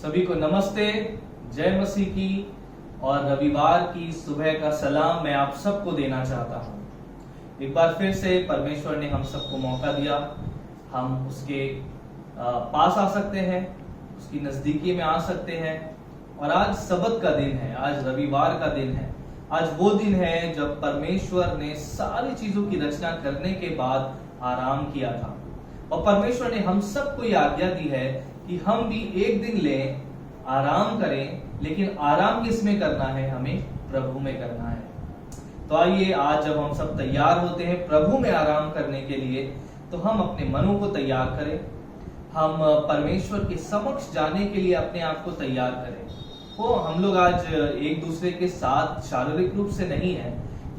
सभी को नमस्ते, जय मसीह की और रविवार की सुबह का सलाम मैं आप सबको देना चाहता हूँ। एक बार फिर से परमेश्वर ने हम सबको मौका दिया, हम उसके पास आ सकते हैं, उसकी नजदीकी में आ सकते हैं। और आज सबत का दिन है, आज रविवार का दिन है। आज वो दिन है जब परमेश्वर ने सारी चीजों की रचना करने के बाद आराम किया था और परमेश्वर ने हम सबको ये आज्ञा दी है कि हम भी एक दिन लें, आराम करें, लेकिन आराम किस में करना है? हमें प्रभु में करना है। तो आइए आज जब हम सब तैयार होते हैं प्रभु में आराम करने के लिए, तो हम अपने मनों को तैयार करें, हम परमेश्वर के समक्ष जाने के लिए अपने आप को तैयार करें। वो हम लोग आज एक दूसरे के साथ शारीरिक रूप से नहीं है,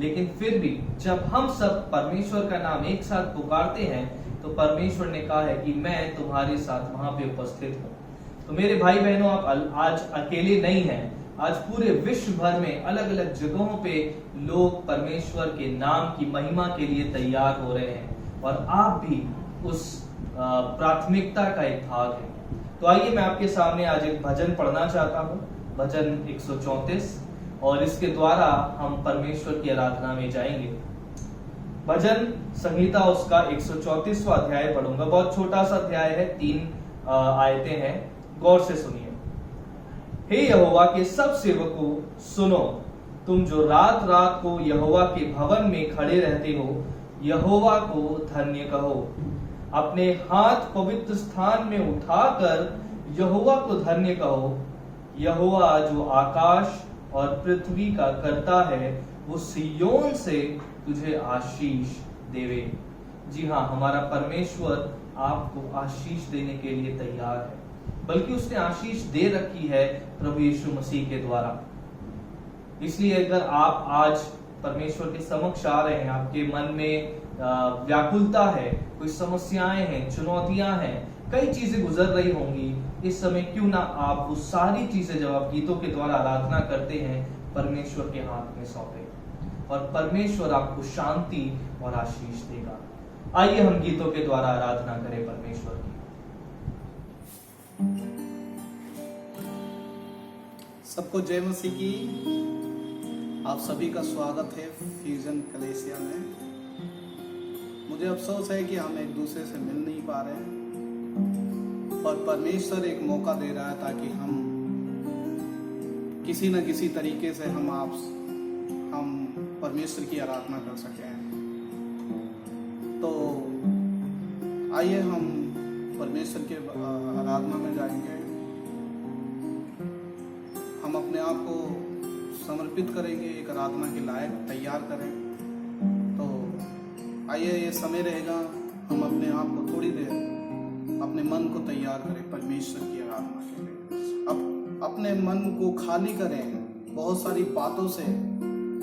लेकिन फिर भी जब हम सब परमेश्वर का नाम एक साथ पुकारते हैं तो परमेश्वर ने कहा है कि मैं तुम्हारे साथ वहां पे उपस्थित हूँ। तो मेरे भाई बहनों, आप आज अकेले नहीं हैं। आज पूरे विश्व भर में अलग अलग जगहों पे लोग परमेश्वर के नाम की महिमा के लिए तैयार हो रहे हैं और आप भी उस प्राथमिकता का एक भाग है। तो आइए मैं आपके सामने आज एक भजन पढ़ना चाहता हूँ, भजन 134, और इसके द्वारा हम परमेश्वर की आराधना में जाएंगे। भजन संहिता उसका 134वां अध्याय पढ़ूंगा। बहुत छोटा सा अध्याय है, 3 आयतें हैं, गौर से सुनिए। हे यहोवा के सब सेवकों सुनो, तुम जो रात रात को यहोवा के भवन में खड़े रहते हो, यहोवा को धन्य कहो। अपने हाथ पवित्र स्थान में उठाकर यहोवा को धन्य कहो। यहोवा जो आकाश और पृथ्वी का करता है, वो सिय्योन से तुझे आशीष देवे। जी हाँ, हमारा परमेश्वर आपको आशीष देने के लिए तैयार है, बल्कि उसने आशीष दे रखी है प्रभु यीशु मसीह के द्वारा। इसलिए अगर आप आज परमेश्वर के समक्ष आ रहे हैं, आपके मन में व्याकुलता है, कोई समस्याएं हैं, चुनौतियां हैं, कई चीजें गुजर रही होंगी, इस समय क्यों ना आप वो सारी चीजें जब आप गीतों के द्वारा आराधना करते हैं परमेश्वर के हाथ में सौंपे और परमेश्वर आपको शांति और आशीष देगा। आइए हम गीतों के द्वारा आराधना करें परमेश्वर की। सबको जय मसीह की। आप सभी का स्वागत है फ्यूजन कलेसिया में। मुझे अफसोस है कि हम एक दूसरे से मिल नहीं पा रहे हैं, और परमेश्वर एक मौका दे रहा है ताकि हम किसी न किसी तरीके से हम परमेश्वर की आराधना कर सकें। तो आइए हम परमेश्वर के आराधना में जाएंगे। हम अपने आप को समर्पित करेंगे, एक आराधना के लायक तैयार करें। तो आइए ये समय रहेगा, हम अपने आप को थोड़ी देर अपने मन को तैयार करें परमेश्वर की आराधना के लिए। अब अपने मन को खाली करें बहुत सारी बातों से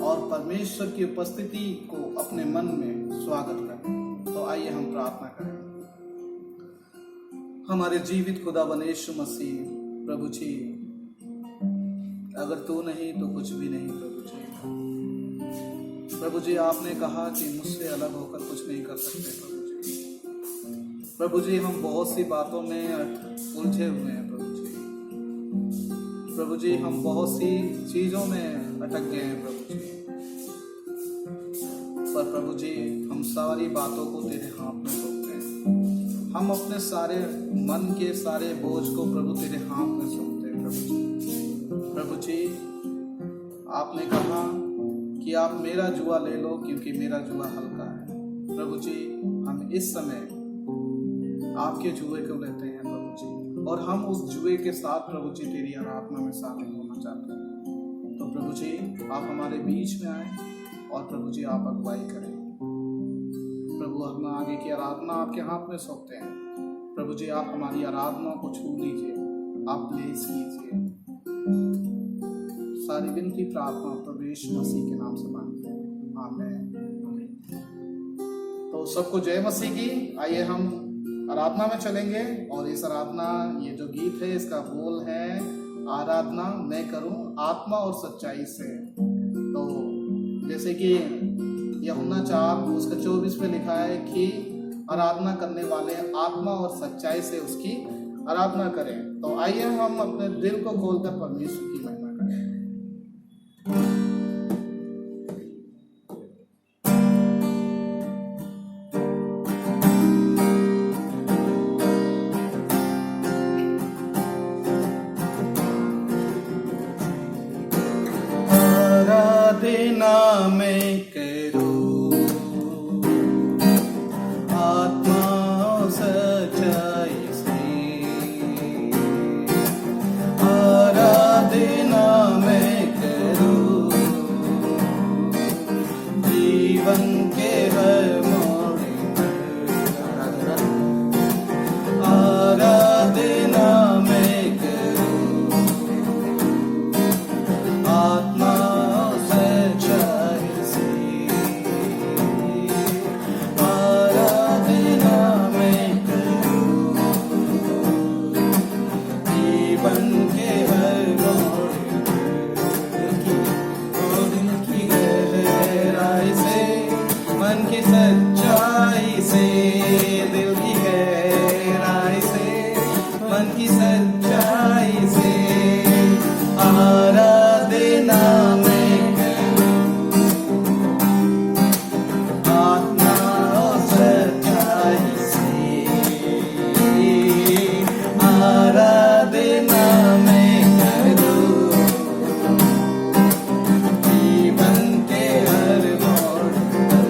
और परमेश्वर की उपस्थिति को अपने मन में स्वागत करें। तो आइए हम प्रार्थना करें। हमारे जीवित खुदावन यीशु मसीह, प्रभु जी, अगर तू नहीं तो कुछ भी नहीं। प्रभु जी, आपने कहा कि मुझसे अलग होकर कुछ नहीं कर सकते। प्रभु जी, हम बहुत सी बातों में उलझे हुए हैं। प्रभु जी, हम बहुत सी चीजों में अटक गए हैं। पर प्रभु जी, हम सारी बातों को तेरे हाथ में सौंपते हैं। हम अपने सारे मन के सारे बोझ को प्रभु तेरे हाथ में सौंपते हैं। प्रभु जी, आपने कहा कि आप मेरा जुआ ले लो क्योंकि मेरा जुआ हल्का है। प्रभु जी, हम इस समय आपके जुए को लेते हैं प्रभु जी, और हम उस जुए के साथ प्रभु जी तेरी आराधना में शामिल होना चाहते हैं। तो प्रभु जी, आप हमारे बीच में आए और प्रभु जी आप अगुवाई करें। प्रभु, हम आगे की आराधना आपके हाथ में सौंपते हैं। प्रभु जी, आप हमारी आराधना को छू लीजिए, आप ब्लेस कीजिए। सारी विनती प्रार्थना प्रभु यीशु मसीह के नाम से मांगते हैं, आमीन। तो सबको जय मसीह की। आइए हम आराधना में चलेंगे, और इस आराधना, ये जो गीत है इसका बोल है, आराधना मैं करूं आत्मा और सच्चाई से। तो जैसे कि यूहन्ना 4 उसका 24 में लिखा है कि आराधना करने वाले आत्मा और सच्चाई से उसकी आराधना करें। तो आइए हम अपने दिल को खोलकर परमेश्वर की महिमा करें। आराधना में करूं आत्मा सच्चाई से, आराधना में करूं जीवन के हर मोड़ पर, आराधना में करूं आत्मा सच्चाई से, आराधना में करूं जीवन के हर मोड़ की गहराई से, मन की सच्चाई से, दिल की गहराई से, मन की सच्चाई से, आराधना में आत्मा सच्चाई से, आराधना में करूं जीवन के हर मोड़ पर।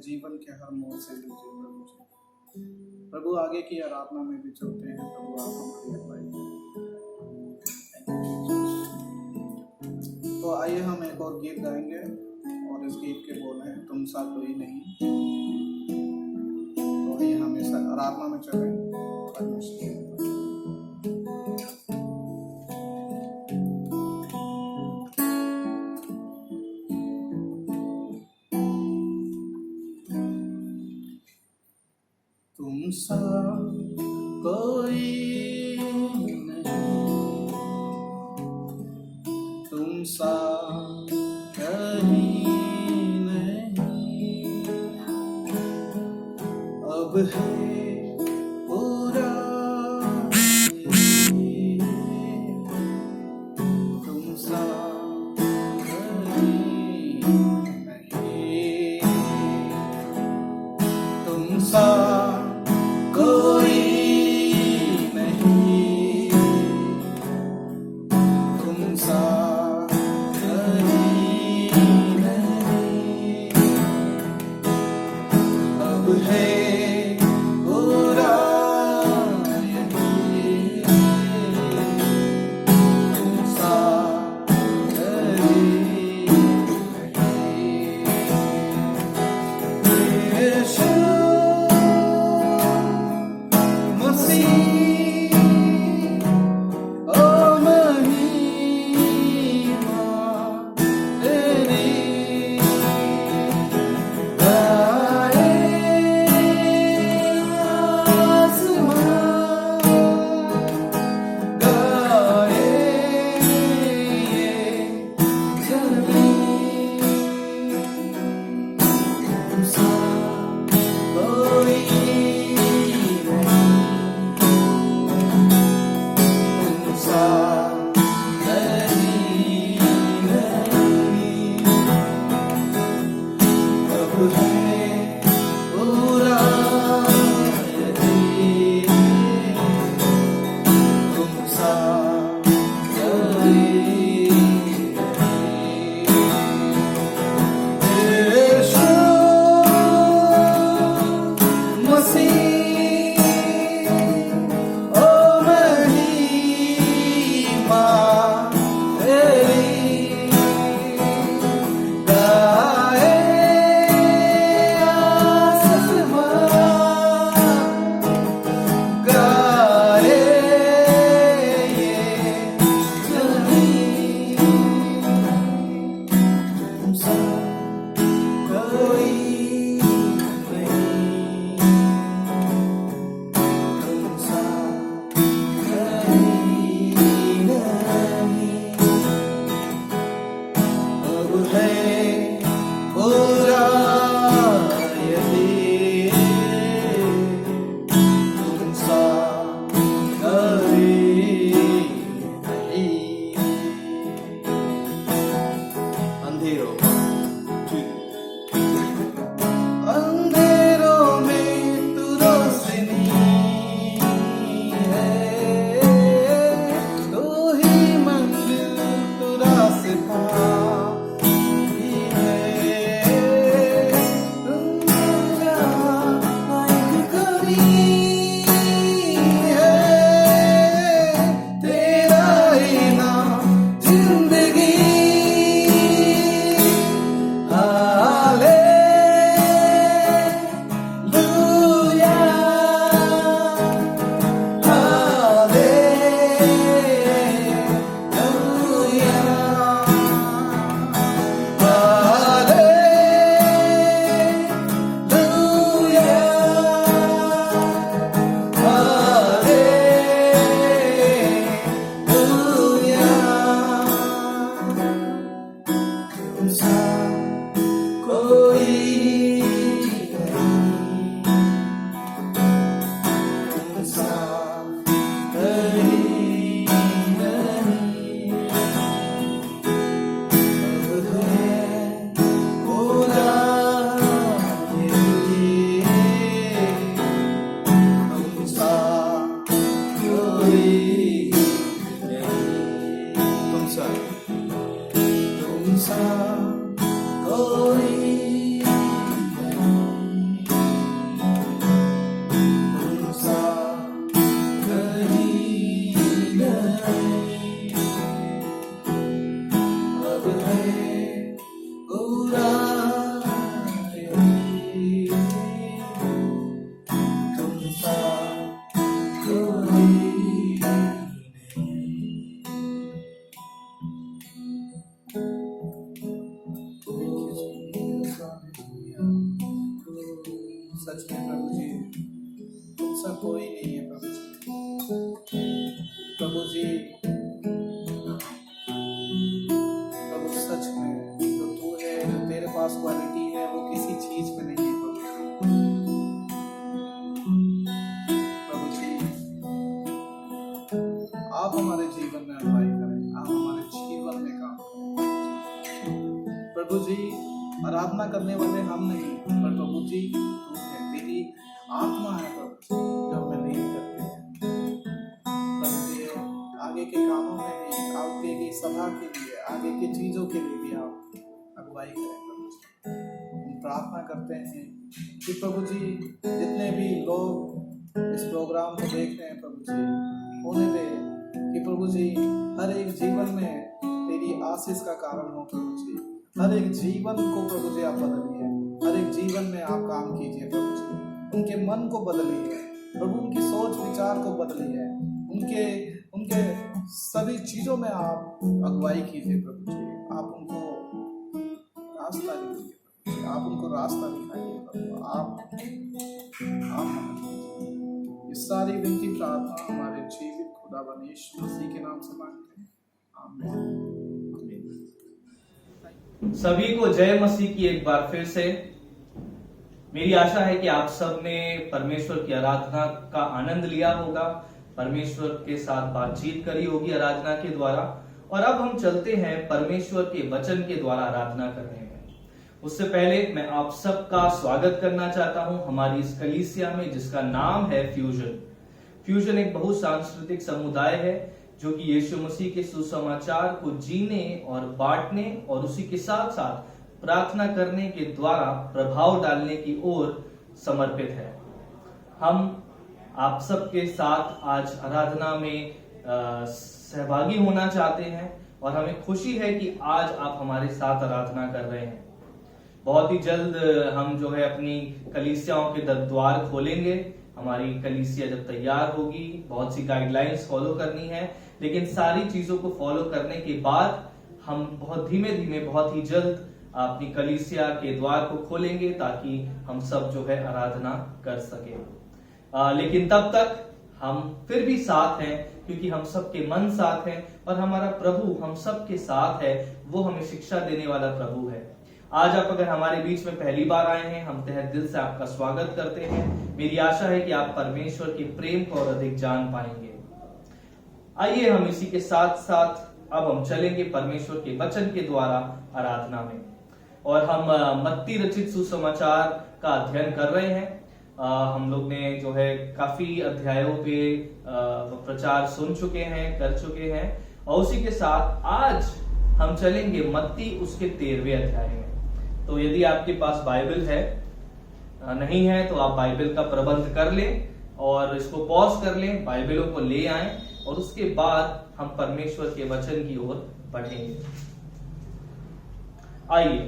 जीवन के हर मोड़ से लीजिए प्रभु जी। प्रभु आगे की आराधना में भी चलते हैं प्रभु, आप हमारी अगुवाई करें। तो आइए हम एक और गीत गाएंगे और इस गीत के बोल हैं तुम सा कोई नहीं। तो आइए हम इस आराधना में चलें परमेश्वर। तुम सा कोई नहीं, तुम सा कहीं नहीं, अब है पूरा तुम सा कहीं नहीं, तुम सा कोई नहीं, तुम सा कहीं नहीं, अब है नहीं है प्रभु जी। प्रभु जी, प्रभु सच में जो तू है, जो तेरे पास क्वालिटी है, वो किसी चीज में नहीं है प्रभु जी। आप हमारे जीवन में अगुवाई करें, आप हमारे जीवन में काम करें प्रभु जी। आराधना करने वाले हम नहीं, पर प्रभु जी तू है, तेरी आत्मा है प्रभु जी, जो हमें लीड करते हैं प्रभु जी। आगे के कामों में भी, आगे की सभा के लिए, आगे की चीजों के लिए भी आप अगुवाई करें प्रभु जी। हम प्रार्थना करते हैं कि प्रभु जी जितने भी लोग इस प्रोग्राम को देख रहे हैं प्रभु जी, होने दे कि प्रभु जी हर एक जीवन में तेरी आशीष का कारण हो प्रभु जी। हर एक जीवन को प्रभु जी आप बदलिए, हर एक जीवन में आप काम कीजिए प्रभु जी। उनके मन को बदलिए प्रभु, उनकी सोच विचार को बदलिए, उनके सभी चीजों में आप अगुवाई कीजिए प्रभु जी। आप उनको रास्ता दीजिए, आप उनको रास्ता दिखाइए प्रभु। आप ये सारी विनती प्रार्थना हमारे जीवित खुदावन यीशु मसीह के नाम से मांगते हैं, आमीन। सभी को जय मसीह की एक बार फिर से। मेरी आशा है कि आप सब ने परमेश्वर की आराधना का आनंद लिया होगा, परमेश्वर के साथ बातचीत करी होगी आराधना के द्वारा। और अब हम चलते हैं परमेश्वर के वचन के द्वारा आराधना करने में। उससे पहले मैं आप सबका स्वागत करना चाहता हूं हमारी इस कलीसिया में, जिसका नाम है फ्यूजन। फ्यूजन एक बहुसांस्कृतिक समुदाय है जो कि यीशु मसीह के सुसमाचार को जीने और बांटने और उसी के साथ साथ प्रार्थना करने के द्वारा प्रभाव डालने की ओर समर्पित है। हम आप सबके साथ आज आराधना में सहभागी होना चाहते हैं और हमें खुशी है कि आज आप हमारे साथ आराधना कर रहे हैं। बहुत ही जल्द हम जो है अपनी कलीसियाओं के द्वार खोलेंगे। हमारी कलीसिया जब तैयार होगी, बहुत सी गाइडलाइंस फॉलो करनी है, लेकिन सारी चीजों को फॉलो करने के बाद हम बहुत धीमे धीमे बहुत ही जल्द अपनी कलीसिया के द्वार को खोलेंगे ताकि हम सब जो है आराधना कर सके। लेकिन तब तक हम फिर भी साथ हैं, क्योंकि हम सबके मन साथ हैं और हमारा प्रभु हम सबके साथ है। वो हमें शिक्षा देने वाला प्रभु है। आज आप अगर हमारे बीच में पहली बार आए हैं, हम तहे दिल से आपका स्वागत करते हैं। मेरी आशा है कि आप परमेश्वर के प्रेम को और अधिक जान पाएंगे। आइए हम इसी के साथ साथ अब हम चलेंगे परमेश्वर के वचन के द्वारा आराधना में। और हम मत्ती रचित सुसमाचार का अध्ययन कर रहे हैं। हम लोग ने जो है काफी अध्यायों पे प्रचार सुन चुके हैं, कर चुके हैं, और उसी के साथ आज हम चलेंगे मत्ती उसके 13वें अध्याय में। तो यदि आपके पास बाइबल है, नहीं है तो आप बाइबल का प्रबंध कर लें और इसको पॉज कर लें, बाइबलों को ले आएं और उसके बाद हम परमेश्वर के वचन की ओर बढ़ेंगे। आइए,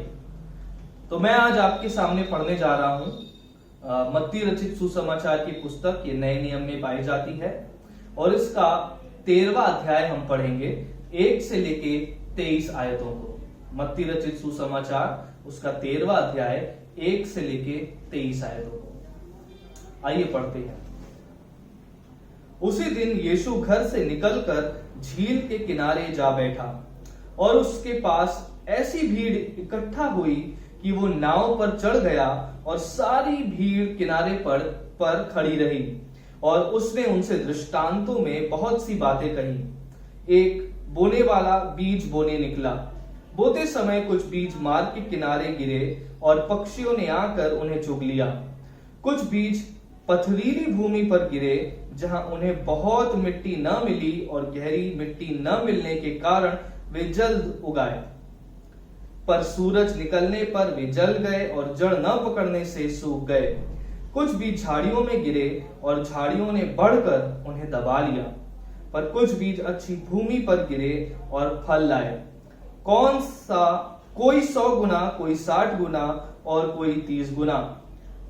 तो मैं आज आपके सामने पढ़ने जा रहा हूं मत्ती रचित सुसमाचार की पुस्तक, ये नए नियम में पाई जाती है, और इसका 13वां अध्याय हम पढ़ेंगे 1 से लेके 23 आयतों को। मत्ती रचित सुसमाचार उसका 13वां अध्याय 1 से लेके 23 आयतों को। आइए पढ़ते हैं। उसी दिन यीशु घर से निकलकर झील के किनारे जा बैठा और उसके पास ऐसी भीड़ इकट्ठा हुई कि वो नाव पर चढ़ गया और सारी भीड़ किनारे पर खड़ी रही, और उसने उनसे दृष्टांतों में बहुत सी बातें कही। एक बोने वाला बीज बोने निकला। बोते समय कुछ बीज मार्ग के किनारे गिरे और पक्षियों ने आकर उन्हें चुग लिया। कुछ बीज पथरीली भूमि पर गिरे, जहां उन्हें बहुत मिट्टी न मिली और गहरी मिट्टी न मिलने के कारण वे जल्द उगाए। पर सूरज निकलने पर वे जल गए और जड़ न पकड़ने से सूख गए। कुछ बीज झाड़ियों में गिरे और झाड़ियों ने बढ़कर उन्हें दबा लिया। पर कुछ बीज अच्छी भूमि पर गिरे और फल लाए। कोई 100 गुना, कोई 60 गुना और कोई 30 गुना।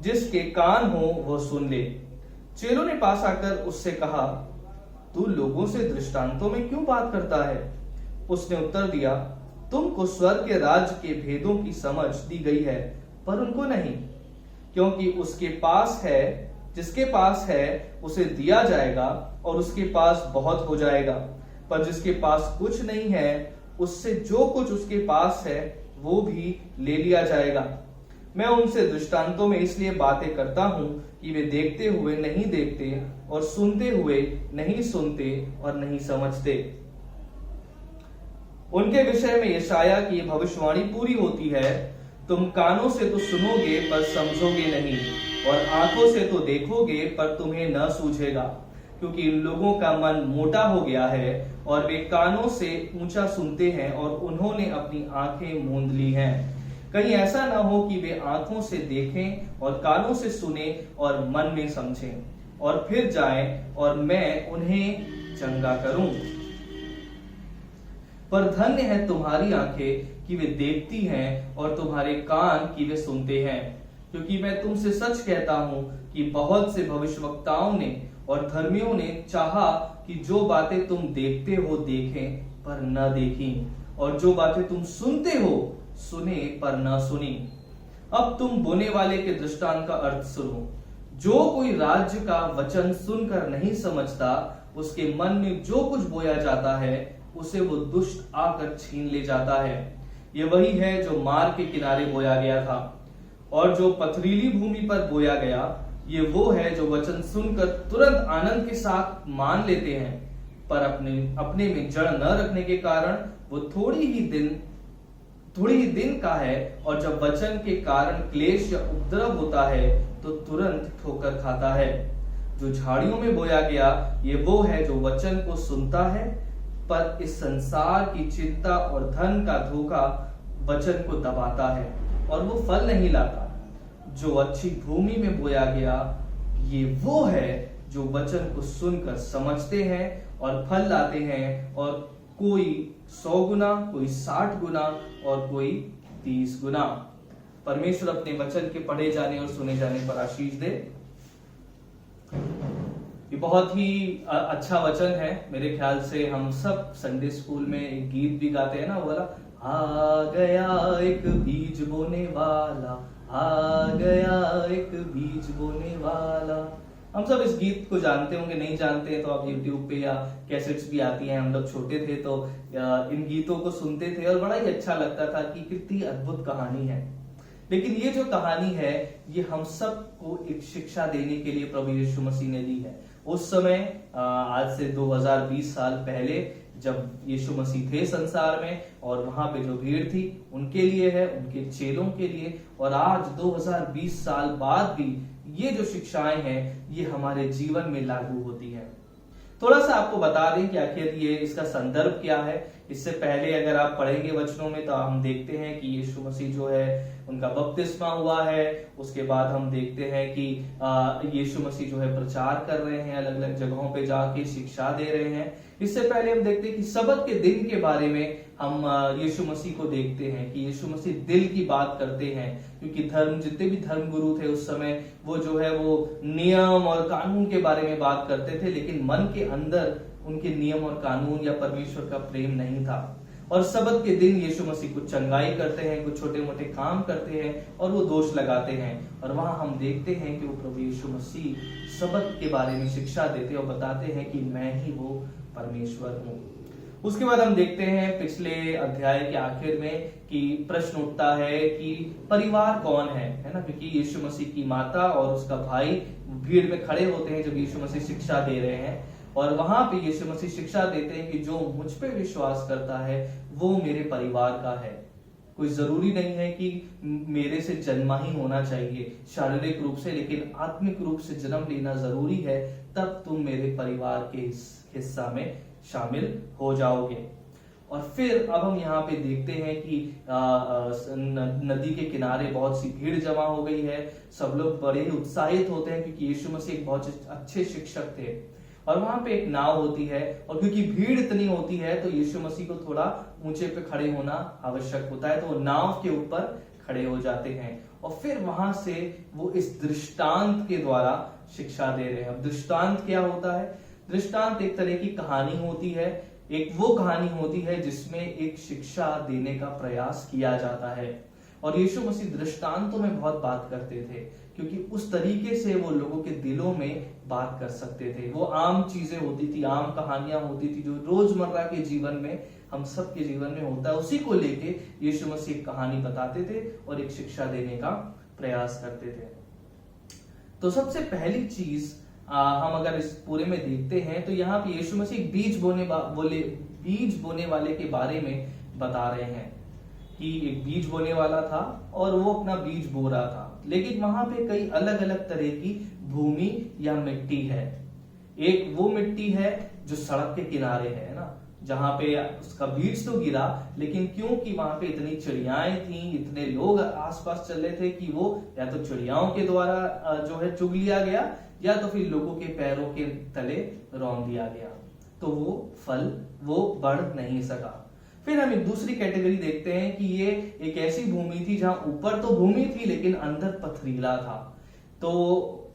जिसके कान हो वो सुन ले। चेलों ने पास आकर उससे कहा, तू लोगों से दृष्टांतों में क्यों बात करता है? उसने उत्तर दिया, तुमको स्वर्ग के राज्य के भेदों की समझ दी गई है, पर उनको नहीं, क्योंकि उसके पास है जिसके पास है उसे दिया जाएगा और उसके पास बहुत हो जाएगा, पर जिसके पास कुछ नहीं है उससे जो कुछ उसके पास है वो भी ले लिया जाएगा। मैं उनसे दृष्टांतों में इसलिए बातें करता हूं कि वे देखते हुए नहीं देखते और सुनते हुए नहीं सुनते और नहीं समझते। उनके विषय में यशाया की भविष्यवाणी पूरी होती है, तुम कानों से तो सुनोगे पर समझोगे नहीं, और आंखों से तो देखोगे पर तुम्हें न सूझेगा, क्योंकि इन लोगों का मन मोटा हो गया है और वे कानों से ऊंचा सुनते हैं और उन्होंने अपनी आंखें मूंद ली हैं। कहीं ऐसा ना हो कि वे आंखों से देखें और कानों से सुने और मन में समझें और फिर जाएं और मैं उन्हें चंगा करूं। पर धन्य है तुम्हारी आंखें कि वे देखती हैं और तुम्हारे कान कि वे सुनते हैं, क्योंकि मैं तुमसे सच कहता हूं कि बहुत से भविष्यवक्ताओं ने और धर्मियों ने चाहा कि जो बातें तुम देखते हो देखें पर न देखी, और जो बातें तुम सुनते हो सुने पर न सुनी। अब तुम बोने वाले के दृष्टांत का अर्थ सुनो। जो कोई राज्य का वचन सुनकर नहीं समझता, उसके मन में जो कुछ बोया जाता है उसे वो दुष्ट आकर छीन ले जाता है। ये वही है जो मार्ग के किनारे बोया गया था, और जो पथरीली भूमि पर बोया गया ये वो है जो वचन सुनकर तुरंत आनंद के साथ मान लेते हैं, पर अपने में जड़ न रखने के कारण वो थोड़ी ही दिन का है, और जब वचन के कारण क्लेश या उपद्रव होता है तो तुरंत ठोकर खाता है। जो झाड़ियों में बोया गया ये वो है जो वचन को सुनता है, पर इस संसार की चिंता और धन का धोखा वचन को दबाता है और वो फल नहीं लाता। जो अच्छी भूमि में बोया गया ये वो है जो वचन को सुनकर समझते हैं और फल लाते हैं, और कोई 100 गुना, कोई 60 गुना और कोई 30 गुना। परमेश्वर अपने वचन के पढ़े जाने और सुने जाने पर आशीष दे। ये बहुत ही अच्छा वचन है। मेरे ख्याल से हम सब संडे स्कूल में एक गीत भी गाते हैं ना, वो वाला, आ गया एक बीज बोने वाला, आ गया एक बीज बोने वाला। हम सब इस गीत को जानते होंगे, नहीं जानते तो आप YouTube पे या कैसेट्स भी आती हैं। हम लोग छोटे थे तो इन गीतों को सुनते थे और बड़ा ही अच्छा लगता था कि कितनी अद्भुत कहानी है। लेकिन ये जो कहानी है ये हम सबको एक शिक्षा देने के लिए प्रभु यीशु मसीह ने दी है। उस समय आज से 2020 साल पहले जब यीशु मसीह थे संसार में, और वहां पे जो भीड़ थी उनके लिए है, उनके चेलों के लिए, और आज 2020 साल बाद भी ये जो शिक्षाएं हैं ये हमारे जीवन में लागू होती हैं। थोड़ा सा आपको बता दें कि आखिर ये इसका संदर्भ क्या है। इससे पहले अगर आप पढ़ेंगे वचनों में तो हम देखते हैं कि यीशु मसीह जो है उनका बपतिस्मा हुआ है। उसके बाद हम देखते हैं कि यीशु मसीह जो है प्रचार कर रहे हैं, अलग अलग जगहों पे जाके शिक्षा दे रहे हैं। इससे पहले हम देखते हैं कि सबत के दिन के बारे में हम यीशु मसीह को देखते हैं कि यीशु मसीह दिल की बात करते हैं, क्योंकि जितने भी धर्म गुरु थे उस समय वो जो है वो नियम और कानून के बारे में बात करते थे, लेकिन मन के अंदर उनके नियम और कानून या परमेश्वर का प्रेम नहीं था। और सबत के दिन यीशु मसीह कुछ चंगाई करते हैं, कुछ छोटे मोटे काम करते हैं और वो दोष लगाते हैं, और वहां हम देखते हैं कि वो प्रभु यीशु मसीह सबत के बारे में शिक्षा देते और बताते हैं कि मैं ही वो परमेश्वर हूँ। उसके बाद हम देखते हैं पिछले अध्याय के आखिर में कि प्रश्न उठता है कि परिवार कौन है ना, क्योंकि यीशु मसीह की माता और उसका भाई भीड़ में खड़े होते हैं जब यीशु मसीह शिक्षा दे रहे हैं, और वहां पे यीशु मसीह शिक्षा देते हैं कि जो मुझ पे विश्वास करता है वो मेरे परिवार का है। कोई जरूरी नहीं है कि मेरे से जन्मा ही होना चाहिए शारीरिक रूप से, लेकिन आत्मिक रूप से जन्म लेना जरूरी है, तब तुम मेरे परिवार के हिस्सा में शामिल हो जाओगे। और फिर अब हम यहाँ पे देखते हैं कि नदी के किनारे बहुत सी भीड़ जमा हो गई है। सब लोग बड़े ही उत्साहित होते हैं क्योंकि यीशु मसीह एक बहुत अच्छे शिक्षक थे, और वहां पे एक नाव होती है, और क्योंकि भीड़ इतनी होती है तो यीशु मसीह को थोड़ा ऊंचे पे खड़े होना आवश्यक होता है, तो वो नाव के ऊपर खड़े हो जाते हैं, और फिर वहां से वो इस दृष्टांत के द्वारा शिक्षा दे रहे हैं। अब दृष्टांत क्या होता है? दृष्टांत एक तरह की कहानी होती है, एक वो कहानी होती है जिसमें एक शिक्षा देने का प्रयास किया जाता है। और यीशु मसीह दृष्टांतों में बहुत बात करते थे, क्योंकि उस तरीके से वो लोगों के दिलों में बात कर सकते थे। वो आम चीजें होती थी, आम कहानियां होती थी जो रोजमर्रा के जीवन में हम सबके जीवन में होता है, उसी को लेके यीशु मसीह एक कहानी बताते थे और एक शिक्षा देने का प्रयास करते थे। तो सबसे पहली चीज हम अगर इस पूरे में देखते हैं तो यहाँ पे यीशु मसीह बीज बोने वाले के बारे में बता रहे हैं कि एक बीज बोने वाला था और वो अपना बीज बो रहा था, लेकिन वहां पे कई अलग अलग तरह की भूमि या मिट्टी है। एक वो मिट्टी है जो सड़क के किनारे है ना, जहां पे उसका बीज तो गिरा, लेकिन क्योंकि वहां पे इतनी चिड़ियाएं थी, इतने लोग आसपास चल रहे थे कि वो या तो चिड़ियाओं के द्वारा जो है चुग लिया गया या तो फिर लोगों के पैरों के तले रौंद दिया गया, तो वो बढ़ नहीं सका। फिर हम एक दूसरी कैटेगरी देखते हैं कि ये एक ऐसी भूमि थी जहां ऊपर तो भूमि थी लेकिन अंदर पथरीला था। तो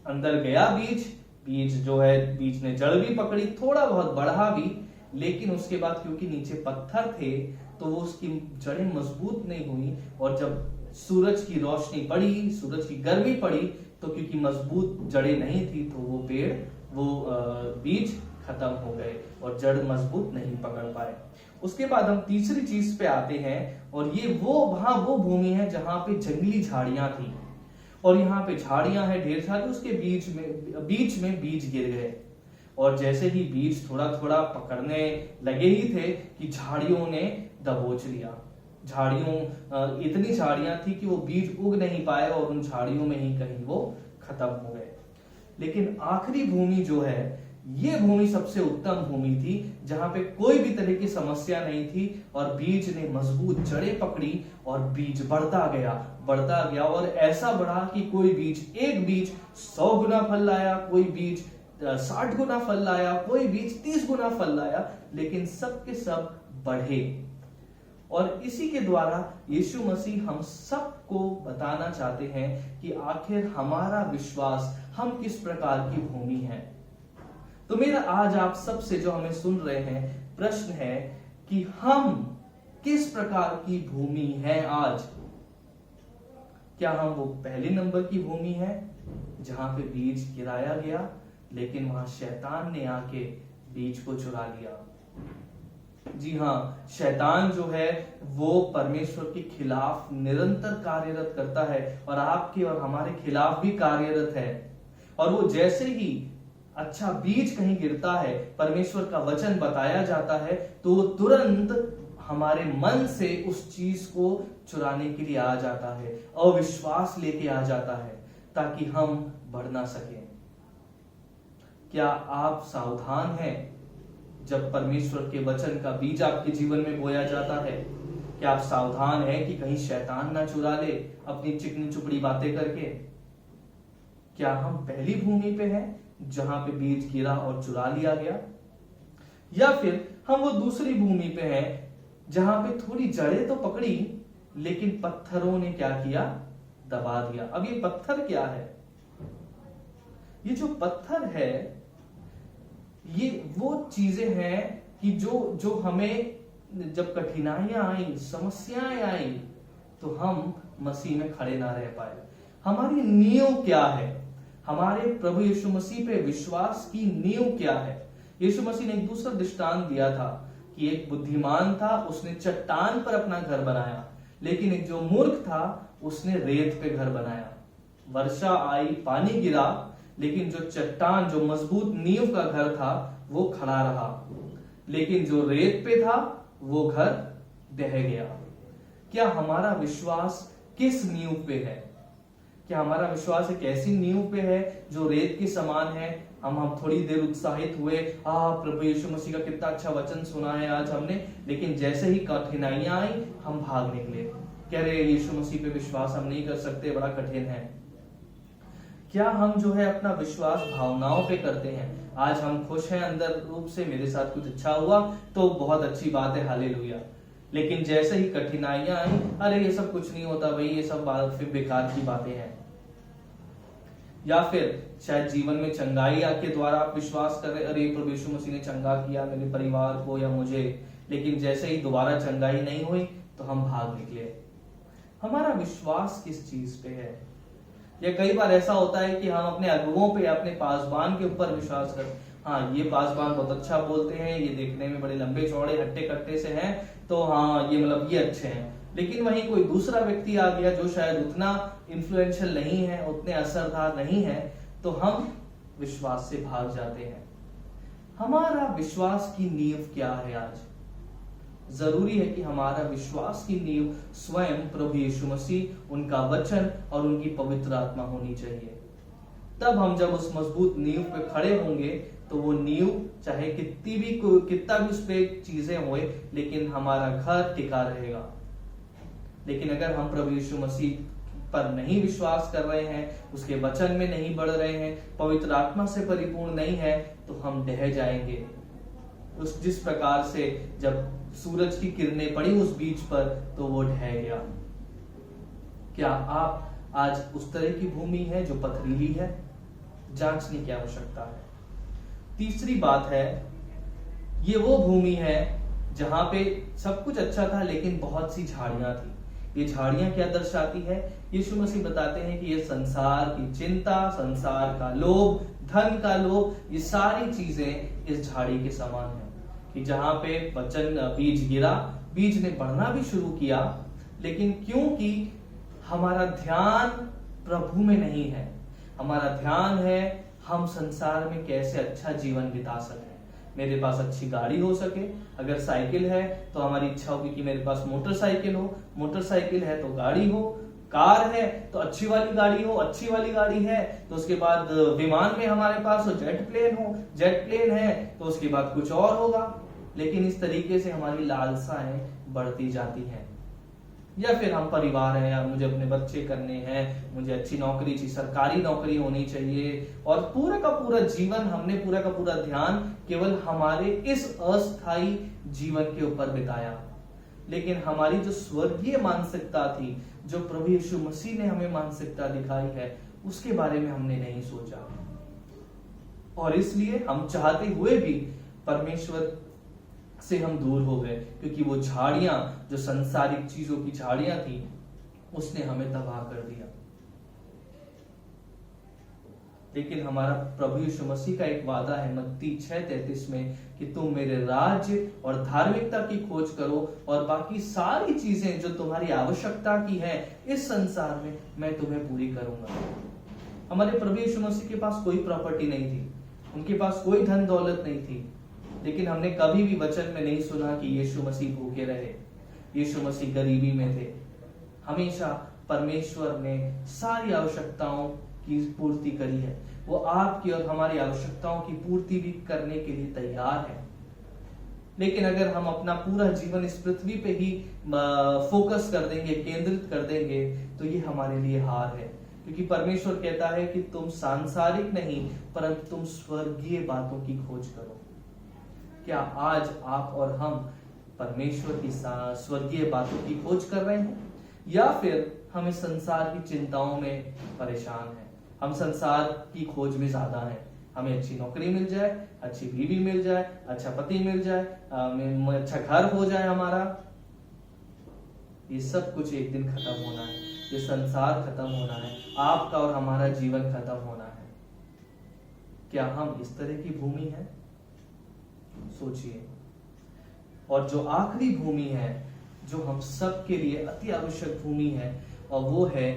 अंदर गया बीज जो है, बीज ने जड़ भी पकड़ी, थोड़ा बहुत बढ़ा भी, लेकिन उसके बाद क्योंकि नीचे पत्थर थे तो वो उसकी जड़ें मजबूत नहीं हुई, और जब सूरज की रोशनी पड़ी, सूरज की गर्मी पड़ी, तो क्योंकि मजबूत जड़ें नहीं थी तो वो बीज खत्म हो गए और जड़ मजबूत नहीं पकड़ पाए। उसके बाद हम तीसरी चीज पे आते हैं, और ये वो भूमि है जहां पे जंगली झाड़ियां थी, और यहाँ पे झाड़ियां हैं ढेर सारी, उसके बीच में बीज गिर गए, और जैसे ही बीज थोड़ा थोड़ा पकड़ने लगे ही थे कि झाड़ियों ने दबोच लिया। इतनी झाड़ियां थी कि वो बीज उग नहीं पाए और उन झाड़ियों में ही कहीं वो खत्म हो गए। लेकिन आखिरी भूमि जो है, ये भूमि सबसे उत्तम भूमि थी, जहां पे कोई भी तरह की समस्या नहीं थी, और बीज ने मजबूत जड़ें पकड़ी और बीज बढ़ता गया और ऐसा बढ़ा कि एक बीज 100 गुना फल लाया, कोई बीज 60 गुना फल लाया, कोई बीज 30 गुना फल लाया, लेकिन सब के सब बढ़े। और इसी के द्वारा यीशु मसीह हम सबको बताना चाहते हैं कि आखिर हमारा विश्वास, हम किस प्रकार की भूमि है। तो मेरा आज आप सबसे जो हमें सुन रहे हैं प्रश्न है कि हम किस प्रकार की भूमि है आज। क्या हम वो पहले नंबर की भूमि है जहां पे बीज गिराया गया, लेकिन वहां शैतान ने आके बीज को चुरा लिया। जी हाँ, शैतान जो है वो परमेश्वर के खिलाफ निरंतर कार्यरत करता है, और आपके और हमारे खिलाफ भी कार्यरत है। और वो जैसे ही अच्छा बीज कहीं गिरता है, परमेश्वर का वचन बताया जाता है, तो वो तुरंत हमारे मन से उस चीज को चुराने के लिए आ जाता है, अविश्वास लेके आ जाता है, ताकि हम बढ़ ना सकें। क्या आप सावधान हैं जब परमेश्वर के वचन का बीज आपके जीवन में बोया जाता है? क्या आप सावधान हैं कि कहीं शैतान ना चुरा ले अपनी चिकनी चुपड़ी बातें करके? क्या हम पहली भूमि पे हैं जहां पे बीज गिरा और चुरा लिया गया, या फिर हम वो दूसरी भूमि पे हैं जहां पे थोड़ी जड़ें तो पकड़ी, लेकिन पत्थरों ने क्या किया? दबा दिया। अब ये पत्थर क्या है? ये जो पत्थर है, ये वो चीजें हैं कि जो हमें जब कठिनाइयां आई, समस्याएं आई, तो हम मसीह में खड़े ना रह पाए। हमारी नींव क्या है? हमारे प्रभु यीशु मसीह पे विश्वास की नींव क्या है? यीशु मसीह ने एक दूसरा दृष्टांत दिया था कि एक बुद्धिमान था, उसने चट्टान पर अपना घर बनाया, लेकिन एक जो मूर्ख था उसने रेत पे घर बनाया। वर्षा आई, पानी गिरा, लेकिन जो चट्टान, जो मजबूत नींव का घर था, वो खड़ा रहा, लेकिन जो रेत पे था वो घर ढह गया। क्या हमारा विश्वास किस नींव पे है? क्या हमारा विश्वास एक ऐसी नींव पे है जो रेत के समान है? हम थोड़ी देर उत्साहित हुए, प्रभु यीशु मसीह का कितना अच्छा वचन सुना है आज हमने, लेकिन जैसे ही कठिनाइयां आई हम भाग निकले, कह रहे यीशु मसीह पे विश्वास हम नहीं कर सकते, बड़ा कठिन है। क्या हम जो है अपना विश्वास भावनाओं पे करते हैं? आज हम खुश हैं अंदर रूप से, मेरे साथ कुछ अच्छा हुआ तो बहुत अच्छी बात है, हालेलुया। लेकिन जैसे ही कठिनाइयां आई, अरे ये सब कुछ नहीं होता भाई, ये सब बात फिर बेकार की बातें हैं। या फिर शायद जीवन में चंगाई के द्वारा आप विश्वास कर रहे, अरे प्रभु यीशु मसीह ने चंगा किया मेरे परिवार को या मुझे, लेकिन जैसे ही दोबारा चंगाई नहीं हुई तो हम भाग निकले। हमारा विश्वास किस चीज पे है? या कई बार ऐसा होता है कि हम अपने अगुओं पे, अपने पासबान के ऊपर विश्वास करते हैं। हाँ, ये पासबान बहुत अच्छा बोलते हैं, ये देखने में बड़े लंबे चौड़े हट्टे कट्टे से हैं, तो हाँ ये मतलब ये अच्छे हैं। लेकिन वहीं कोई दूसरा व्यक्ति आ गया जो शायद उतना इन्फ्लुएंशियल नहीं है, उतने असरदार नहीं है, तो हम विश्वास से भाग जाते हैं। हमारा विश्वास की नींव क्या है आज? जरूरी है कि हमारा विश्वास की नींव स्वयं प्रभु यीशु मसीह, उनका वचन और उनकी पवित्र आत्मा होनी चाहिए। तब हम जब उस मजबूत नींव पे खड़े होंगे तो वो नींव चाहे कितना भी उस पे चीजें होए, लेकिन हमारा घर टिका रहेगा। लेकिन अगर हम प्रभु यीशु मसीह पर नहीं विश्वास कर रहे हैं, उसके वचन में नहीं बढ़ रहे हैं, पवित्र आत्मा से परिपूर्ण नहीं है, तो हम ढह जाएंगे। उस जिस प्रकार से जब सूरज की किरणें पड़ी उस बीज पर तो वो ढह गया। क्या आप आज उस तरह की भूमि है जो पथरीली है? जांचने की आवश्यकता है। तीसरी बात है, ये वो भूमि है जहां पे सब कुछ अच्छा था लेकिन बहुत सी झाड़ियां थी। ये झाड़ियां क्या दर्शाती है? यीशु मसीह बताते हैं कि ये संसार की चिंता, संसार का लोभ, धन का लोभ, ये सारी चीजें इस झाड़ी के समान है कि जहां पे वचन बीज गिरा, बीज ने बढ़ना भी शुरू किया, लेकिन क्योंकि हमारा ध्यान प्रभु में नहीं है, हमारा ध्यान है हम संसार में कैसे अच्छा जीवन बिता सकें। मेरे पास अच्छी गाड़ी हो सके, अगर साइकिल है तो हमारी इच्छा होगी कि मेरे पास मोटरसाइकिल हो, मोटरसाइकिल है तो गाड़ी हो, कार है तो अच्छी वाली गाड़ी हो, अच्छी वाली गाड़ी है तो उसके बाद विमान में हमारे पास हो, जेट प्लेन हो, जेट प्लेन है तो उसके बाद कुछ और होगा। लेकिन इस तरीके से हमारी लालसाएं बढ़ती जाती हैं। या फिर हम परिवार है, यार मुझे अपने बच्चे करने हैं, मुझे अच्छी नौकरी चाहिए, सरकारी नौकरी होनी चाहिए, और पूरा का पूरा जीवन हमने पूरा का पूरा ध्यान केवल हमारे इस अस्थायी जीवन के ऊपर बिताया। लेकिन हमारी जो स्वर्गीय मानसिकता थी, जो प्रभु यीशु मसीह ने हमें मानसिकता दिखाई है, उसके बारे में हमने नहीं सोचा। और इसलिए हम चाहते हुए भी परमेश्वर से हम दूर हो गए, क्योंकि वो झाड़ियां जो संसारिक चीजों की झाड़ियां थी, उसने हमें तबाह कर दिया। लेकिन हमारा प्रभु यीशु मसीह का एक वादा है मत्ती 6:33 में कि तुम मेरे राज्य और धार्मिकता की खोज करो और बाकी सारी चीजें जो तुम्हारी आवश्यकता की है इस संसार में मैं तुम्हें पूरी करूंगा। हमारे प्रभु यीशु मसीह के पास कोई प्रॉपर्टी नहीं थी, उनके पास कोई धन दौलत नहीं थी, लेकिन हमने कभी भी वचन में नहीं सुना कि यीशु मसीह भूखे रहे, यीशु मसीह गरीबी में थे। हमेशा परमेश्वर ने सारी आवश्यकताओं की पूर्ति करी है। वो आपकी और हमारी आवश्यकताओं की पूर्ति भी करने के लिए तैयार है। लेकिन अगर हम अपना पूरा जीवन इस पृथ्वी पे ही फोकस कर देंगे, केंद्रित कर देंगे, तो ये हमारे लिए हार है। क्योंकि परमेश्वर कहता है कि तुम सांसारिक नहीं परंतु तुम स्वर्गीय बातों की खोज करो। क्या आज आप और हम परमेश्वर की स्वर्गीय बातों की खोज कर रहे हैं, या फिर हम इस संसार की चिंताओं में परेशान हैं? हम संसार की खोज में ज्यादा हैं। हमें अच्छी नौकरी मिल जाए, अच्छी बीवी मिल जाए, अच्छा पति मिल जाए, अच्छा घर हो जाए हमारा। ये सब कुछ एक दिन खत्म होना है, ये संसार खत्म होना है, आपका और हमारा जीवन खत्म होना है। क्या हम इस तरह की भूमि है? सोचिए। और जो आखिरी भूमि है, जो हम सब के लिए अति आवश्यक भूमि है, और वो है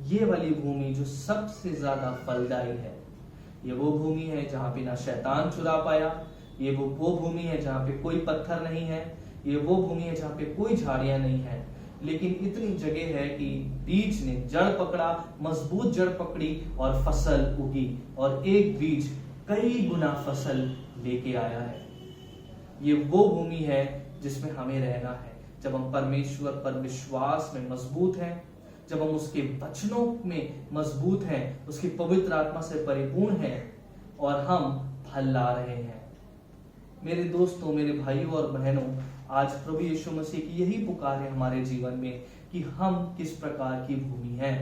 ये वाली भूमि जो सबसे ज्यादा फलदायी है। ये वो भूमि है जहां पे ना शैतान चुरा पाया, ये वो भूमि है जहां पे कोई पत्थर नहीं है, ये वो भूमि है जहां पे कोई झाड़ियां नहीं है, लेकिन इतनी जगह है कि बीज ने जड़ पकड़ा, मजबूत जड़ पकड़ी और फसल उगी, और एक बीज कई गुना फसल लेके आया है। ये वो भूमि है जिसमें हमें रहना है। जब हम परमेश्वर पर विश्वास में मजबूत हैं, जब हम उसके वचनों में मजबूत हैं, उसकी पवित्र आत्मा से परिपूर्ण हैं, और हम फल ला रहे हैं। मेरे दोस्तों, मेरे भाइयों और बहनों, आज प्रभु यीशु मसीह की यही पुकार है हमारे जीवन में कि हम किस प्रकार की भूमि हैं।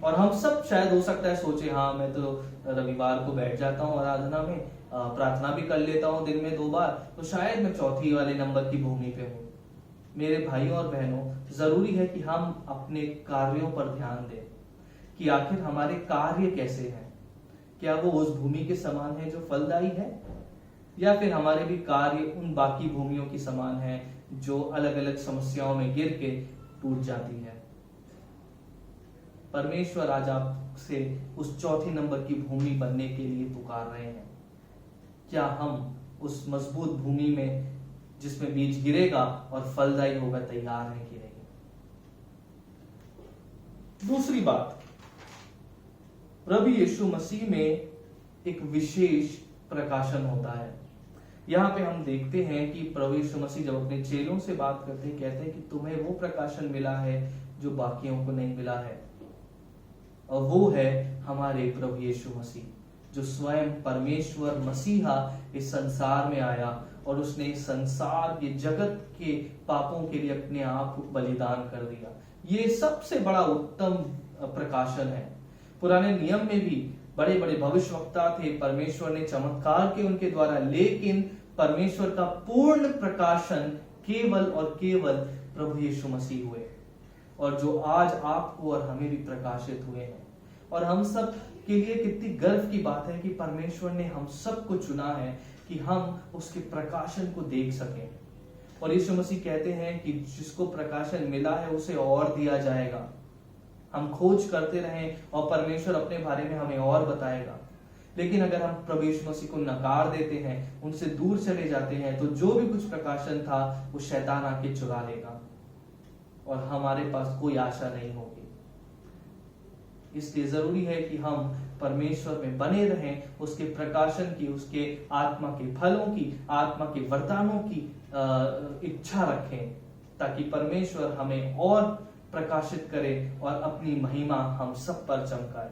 और हम सब शायद हो सकता है सोचे, हाँ मैं तो रविवार को बैठ जाता हूँ आराधना में, प्रार्थना भी कर लेता हूँ दिन में 2 बार, तो शायद मैं चौथी वाले नंबर की भूमि पे हूँ। मेरे भाइयों और बहनों, जरूरी है कि हम अपने कार्यों पर ध्यान दें कि आखिर हमारे कार्य कैसे हैं। क्या वो उस भूमि के समान है जो फलदायी है, या फिर हमारे भी कार्य उन बाकी भूमियों की समान है जो अलग अलग समस्याओं में गिर के टूट जाती है। परमेश्वर आज आपसे उस चौथी नंबर की भूमि बनने के लिए पुकार रहे हैं। क्या हम उस मजबूत भूमि में जिसमें बीज गिरेगा और फलदायी होगा तैयार है कि नहीं? दूसरी बात, प्रभु यीशु मसीह में एक विशेष प्रकाशन होता है। यहाँ पे हम देखते हैं कि प्रभु यीशु मसीह जब अपने चेलों से बात करते हैं, कहते हैं कि तुम्हें वो प्रकाशन मिला है जो बाकियों को नहीं मिला है, और वो है हमारे प्रभु यीशु मसीह, जो स्वयं परमेश्वर मसीहा इस संसार में आया और उसने इस संसार के जगत के पापों के लिए अपने आप को बलिदान कर दिया। ये सबसे बड़ा उत्तम प्रकाशन है। पुराने नियम में भी बड़े बड़े भविष्यवक्ता थे, परमेश्वर ने चमत्कार के उनके द्वारा, लेकिन परमेश्वर का पूर्ण प्रकाशन केवल और केवल प्रभु यीशु मसीह हुए, और जो आज आपको और हमें भी प्रकाशित हुए हैं। और हम सब के लिए कितनी गर्व की बात है कि परमेश्वर ने हम सबको चुना है कि हम उसके प्रकाशन को देख सकें। और यीशु मसीह कहते हैं कि जिसको प्रकाशन मिला है उसे और दिया जाएगा। हम खोज करते रहें और परमेश्वर अपने बारे में हमें और बताएगा। लेकिन अगर हम प्रभु यीशु मसीह को नकार देते हैं, उनसे दूर चले जाते हैं, तो जो भी कुछ प्रकाशन था वो शैतान आके चुरा लेगा और हमारे पास कोई आशा नहीं होगी। इसलिए जरूरी है कि हम परमेश्वर में बने रहें, उसके प्रकाशन की, उसके आत्मा के फलों की, आत्मा के वरदानों की इच्छा रखें, ताकि परमेश्वर हमें और प्रकाशित करे और अपनी महिमा हम सब पर चमकाए।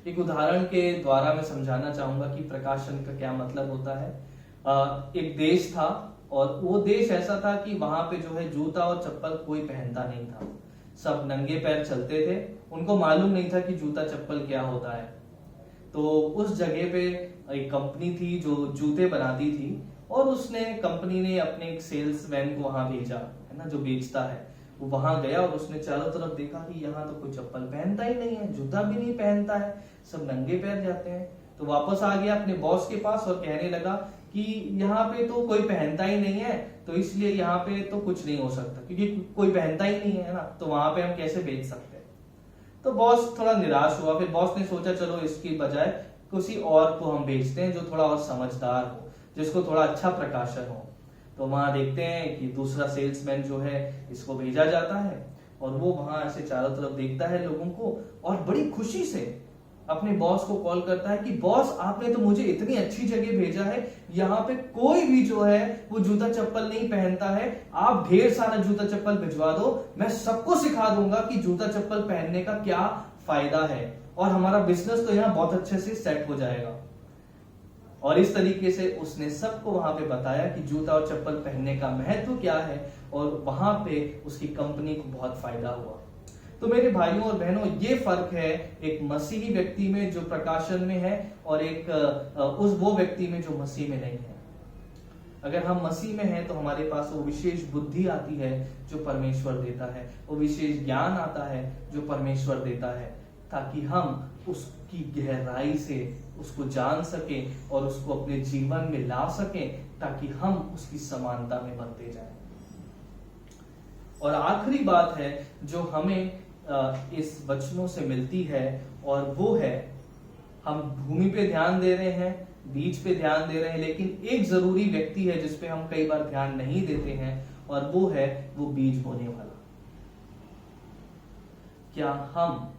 एक उदाहरण के द्वारा मैं समझाना चाहूंगा कि प्रकाशन का क्या मतलब होता है। एक देश था और वो देश ऐसा था कि वहां पे जो है जूता और चप्पल कोई पहनता नहीं था, सब नंगे पैर चलते थे। उनको मालूम नहीं था कि जूता चप्पल क्या होता है। तो उस जगह पे एक कंपनी थी जो जूते बनाती थी, और उसने कंपनी ने अपने एक सेल्समैन को वहां भेजा, है ना, जो बेचता है। वो वहां गया और उसने चारों तरफ देखा कि यहाँ तो कोई चप्पल पहनता ही नहीं है, जूता भी नहीं पहनता है, सब नंगे पैर जाते हैं। तो वापस आ गया अपने बॉस के पास और कहने लगा कि यहाँ पे तो कोई पहनता ही नहीं है, तो इसलिए यहाँ पे तो कुछ नहीं हो सकता, क्योंकि कोई पहनता ही नहीं है ना, तो वहां पे हम कैसे बेच सकते हैं। तो बॉस थोड़ा निराश हुआ। फिर बॉस ने सोचा चलो इसकी बजाय किसी और को हम बेचते हैं जो थोड़ा और समझदार हो, जिसको थोड़ा अच्छा प्रकाशन हो। तो वहां देखते हैं कि दूसरा सेल्समैन जो है इसको भेजा जाता है, और वो वहां ऐसे चारों तरफ देखता है लोगों को, और बड़ी खुशी से अपने बॉस को कॉल करता है कि बॉस, आपने तो मुझे इतनी अच्छी जगह भेजा है, यहाँ पे कोई भी जो है वो जूता चप्पल नहीं पहनता है, आप ढेर सारा जूता चप्पल भिजवा दो, मैं सबको सिखा दूंगा कि जूता चप्पल पहनने का क्या फायदा है, और हमारा बिजनेस तो यहाँ बहुत अच्छे से सेट हो जाएगा। और इस तरीके से उसने सबको वहां पे बताया कि जूता और चप्पल पहनने का महत्व क्या है, और वहां पे उसकी कंपनी को बहुत फायदा हुआ। तो मेरे भाइयों और बहनों, ये फर्क है एक मसीही व्यक्ति में जो प्रकाशन में है, और एक वो व्यक्ति में जो मसीह में नहीं है। अगर हम मसीह में हैं तो हमारे पास वो विशेष बुद्धि आती है जो परमेश्वर देता है, वो विशेष ज्ञान आता है जो परमेश्वर देता है, ताकि हम उसकी गहराई से उसको जान सकें और उसको अपने जीवन में ला सकें, ताकि हम उसकी समानता में बनते जाएं। और आखिरी बात है जो हमें इस वचनों से मिलती है, और वो है हम भूमि पे ध्यान दे रहे हैं, बीज पे ध्यान दे रहे हैं, लेकिन एक जरूरी व्यक्ति है जिसपे हम कई बार ध्यान नहीं देते हैं, और वो है वो बीज बोने वाला। क्या हम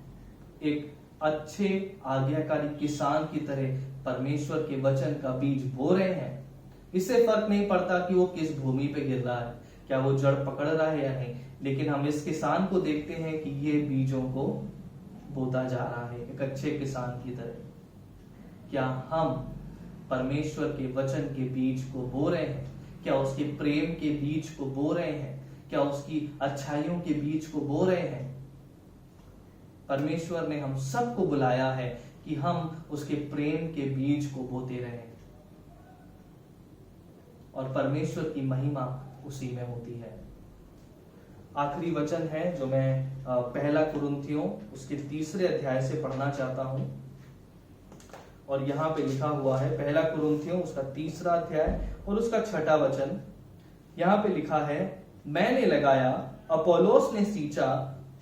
एक अच्छे आज्ञाकारी किसान की तरह परमेश्वर के वचन का बीज बो रहे हैं? इससे फर्क नहीं पड़ता कि वो किस भूमि पे गिर रहा है, क्या वो जड़ पकड़ रहा है या नहीं, लेकिन हम इस किसान को देखते हैं कि ये बीजों को बोता जा रहा है एक अच्छे किसान की तरह। क्या हम परमेश्वर के वचन के बीज को बो रहे हैं? क्या उसके प्रेम के बीज को बो रहे हैं? क्या उसकी अच्छाइयों के बीज को बो रहे हैं? परमेश्वर ने हम सबको बुलाया है कि हम उसके प्रेम के बीज को बोते रहें, और परमेश्वर की महिमा उसी में होती है। आखिरी वचन है जो मैं पहला कुरिन्थियों उसके 3 अध्याय से पढ़ना चाहता हूं, और यहाँ पे लिखा हुआ है पहला कुरिन्थियों उसका 3 अध्याय और उसका 6 वचन। यहाँ पे लिखा है, मैंने लगाया, अपोलोस ने सींचा,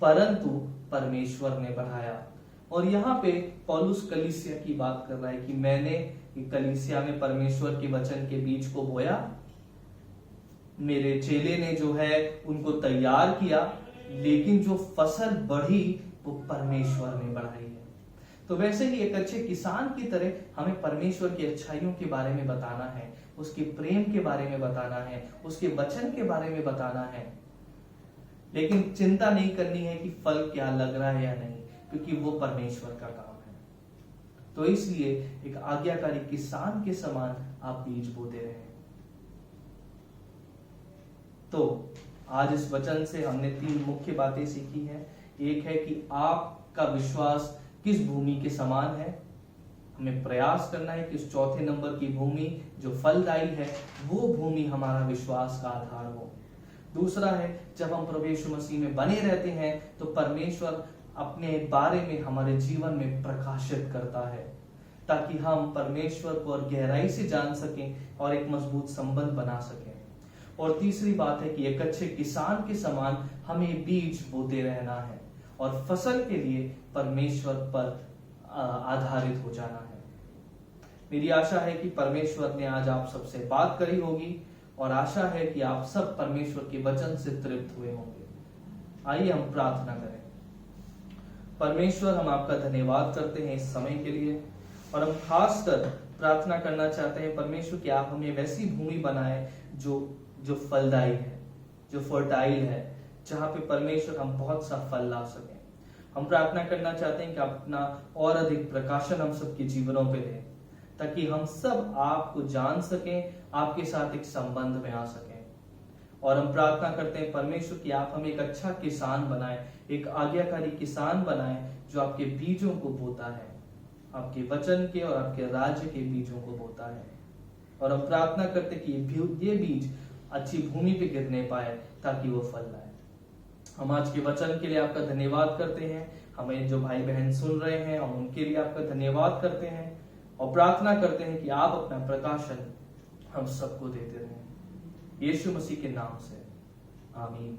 परंतु परमेश्वर ने बढ़ाया। और यहाँ पे पौलुस कलीसिया की बात कर रहा है कि मैंने कलीसिया में परमेश्वर के वचन के बीज को बोया, मेरे चेले ने जो है उनको तैयार किया, लेकिन जो फसल बढ़ी वो परमेश्वर ने बढ़ाई है। तो वैसे ही एक अच्छे किसान की तरह हमें परमेश्वर की अच्छाइयों के बारे में बताना है, उसके प्रेम के बारे में बताना है, उसके वचन के बारे में बताना है, लेकिन चिंता नहीं करनी है कि फल क्या लग रहा है या नहीं, क्योंकि वो परमेश्वर का काम है। तो इसलिए एक आज्ञाकारी किसान के समान आप बीज बोते रहे। तो आज इस वचन से हमने 3 मुख्य बातें सीखी हैं। एक है कि आपका विश्वास किस भूमि के समान है, हमें प्रयास करना है कि उस 4थे नंबर की भूमि जो फलदायी है वो भूमि हमारा विश्वास का आधार हो। दूसरा है, जब हम प्रभु यीशु मसीह में बने रहते हैं तो परमेश्वर अपने बारे में हमारे जीवन में प्रकाशित करता है, ताकि हम परमेश्वर को और गहराई से जान सकें और एक मजबूत संबंध बना सकें। और तीसरी बात है कि एक अच्छे किसान के समान हमें बीज बोते रहना है और फसल के लिए परमेश्वर पर आधारित हो जाना है। मेरी आशा है कि परमेश्वर ने आज आप सबसे बात करी होगी और आशा है कि आप सब परमेश्वर के वचन से तृप्त हुए होंगे। आइए हम प्रार्थना करें। परमेश्वर, हम आपका धन्यवाद करते हैं इस समय के लिए, और हम खासकर प्रार्थना करना चाहते हैं परमेश्वर कि आप हमें वैसी भूमि बनाए जो फलदायी है, जो फर्टाइल है, जहां पे परमेश्वर हम बहुत सा फल ला सकें। हम प्रार्थना करना चाहते हैं कि आप अपना और अधिक प्रकाशन हम सबके जीवनों पे दें, ताकि हम सब आपको जान सकें, आपके साथ एक संबंध में आ सकें। और हम प्रार्थना करते हैं परमेश्वर कि आप हमें एक अच्छा किसान बनाएं, एक आज्ञाकारी किसान बनाएं जो आपके बीजों को बोता है, आपके वचन के और आपके राज्य के बीजों को बोता है। और हम प्रार्थना करते कि ये बीज अच्छी भूमि पे गिरने पाए ताकि वो फल लाए। हम आज के वचन के लिए आपका धन्यवाद करते हैं। हमें जो भाई बहन सुन रहे हैं हम उनके लिए आपका धन्यवाद करते हैं और प्रार्थना करते हैं कि आप अपना प्रकाशन हम सबको देते रहें। यीशु मसीह के नाम से आमीन।